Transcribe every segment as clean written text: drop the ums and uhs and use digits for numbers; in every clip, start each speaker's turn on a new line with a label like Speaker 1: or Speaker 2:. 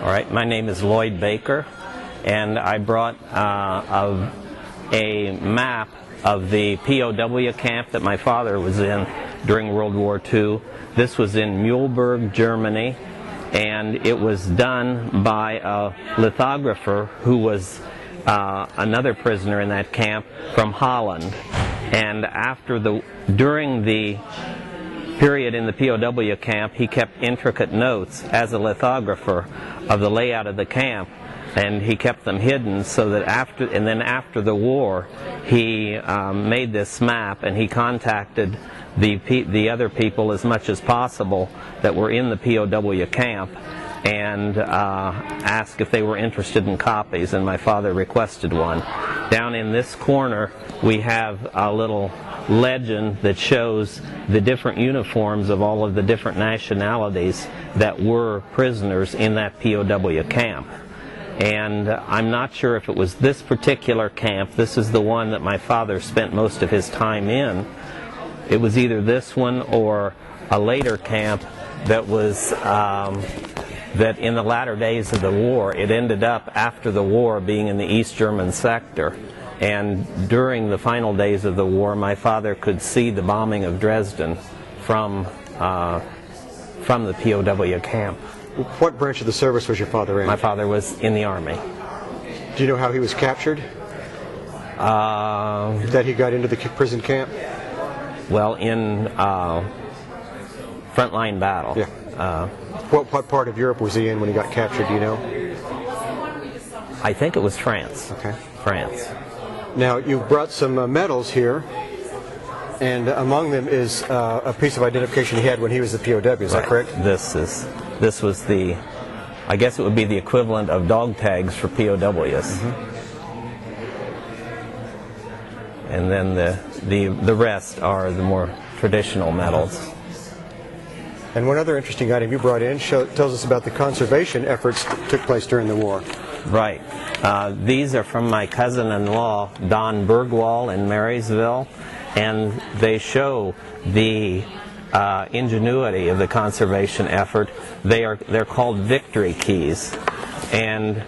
Speaker 1: All right, my name is Lloyd Baker, and I brought a map of the POW camp that my father was in during World War II. This was in Milburg, Germany, and it was done by a lithographer who was another prisoner in that camp from Holland. And during the period in the POW camp, he kept intricate notes as a lithographer of the layout of the camp, and he kept them hidden so that after the war, he made this map, and he contacted the other people as much as possible that were in the POW camp and asked if they were interested in copies, and my father requested one. Down in this corner we have a little legend that shows the different uniforms of all of the different nationalities that were prisoners in that POW camp. And I'm not sure if it was this particular camp. This is the one that my father spent most of his time in. It was either this one or a later camp that was that in the latter days of the war, it ended up after the war being in the East German sector. And during the final days of the war, my father could see the bombing of Dresden from the POW camp.
Speaker 2: What branch of the service was your father in?
Speaker 1: My father was in the Army.
Speaker 2: Do you know how he was captured? That he got into the prison camp?
Speaker 1: Well, in frontline battle.
Speaker 2: Yeah. What part of Europe was he in when he got captured, do you know?
Speaker 1: I think it was France.
Speaker 2: Okay.
Speaker 1: France.
Speaker 2: Now, you brought some medals here, and among them is a piece of identification he had when he was the POW, is that correct?
Speaker 1: This was the, I guess it would be the equivalent of dog tags for POWs.
Speaker 2: Mm-hmm.
Speaker 1: And then the rest are the more traditional medals.
Speaker 2: And one other interesting item you brought in tells us about the conservation efforts that took place during the war.
Speaker 1: Right. These are from my cousin-in-law, Don Bergwall in Marysville, and they show the ingenuity of the conservation effort. They're called victory keys, and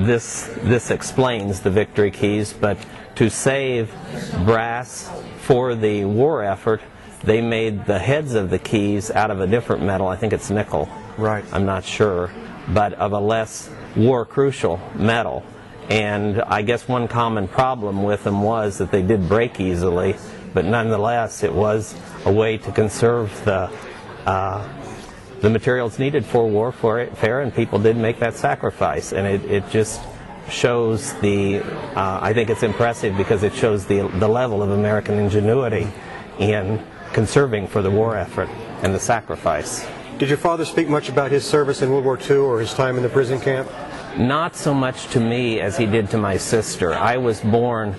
Speaker 1: this explains the victory keys. But to save brass for the war effort, they made the heads of the keys out of a different metal. I think it's nickel.
Speaker 2: Right.
Speaker 1: I'm not sure, but of a less war-crucial metal. And I guess one common problem with them was that they did break easily, but nonetheless it was a way to conserve the materials needed for warfare, and people did make that sacrifice. And it just shows I think it's impressive because it shows the level of American ingenuity in conserving for the war effort and the sacrifice.
Speaker 2: Did your father speak much about his service in World War II or his time in the prison camp?
Speaker 1: Not so much to me as he did to my sister. I was one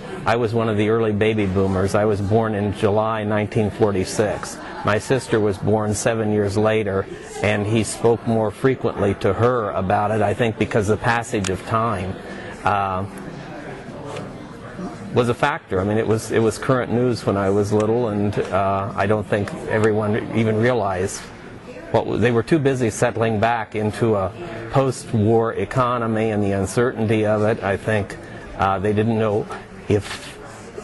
Speaker 1: of the early baby boomers. I was born in July 1946. My sister was born 7 years later, and he spoke more frequently to her about it, I think because the passage of time was a factor. I mean, it was current news when I was little, and I don't think everyone even realized they were too busy settling back into a post-war economy and the uncertainty of it. I think they didn't know if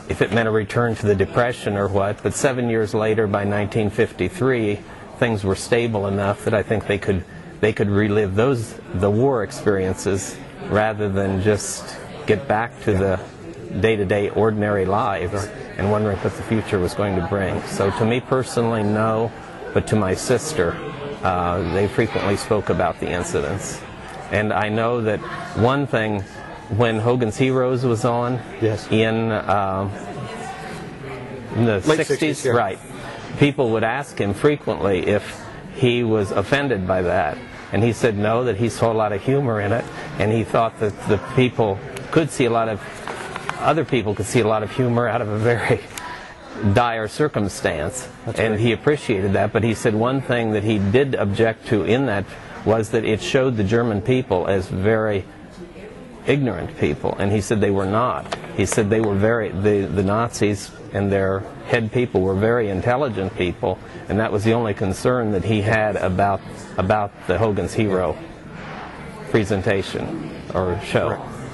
Speaker 1: it meant a return to the Depression or what. But 7 years later, by 1953, things were stable enough that I think they could relive the war experiences rather than just get back to the day-to-day ordinary lives and wondering what the future was going to bring. So to me personally, no, but to my sister, they frequently spoke about the incidents. And I know that one thing, when Hogan's Heroes was on,
Speaker 2: yes,
Speaker 1: in the
Speaker 2: late
Speaker 1: 60s,
Speaker 2: yeah,
Speaker 1: right, people would ask him frequently if he was offended by that. And he said no, that he saw a lot of humor in it, and he thought that other people could see a lot of humor out of a very dire circumstance.
Speaker 2: That's
Speaker 1: and
Speaker 2: right.
Speaker 1: He appreciated that, but he said one thing that he did object to in that was that it showed the German people as very ignorant people, and he said they were not. He said they were the Nazis and their head people were very intelligent people, and that was the only concern that he had about the Hogan's Hero presentation or show.
Speaker 2: Right.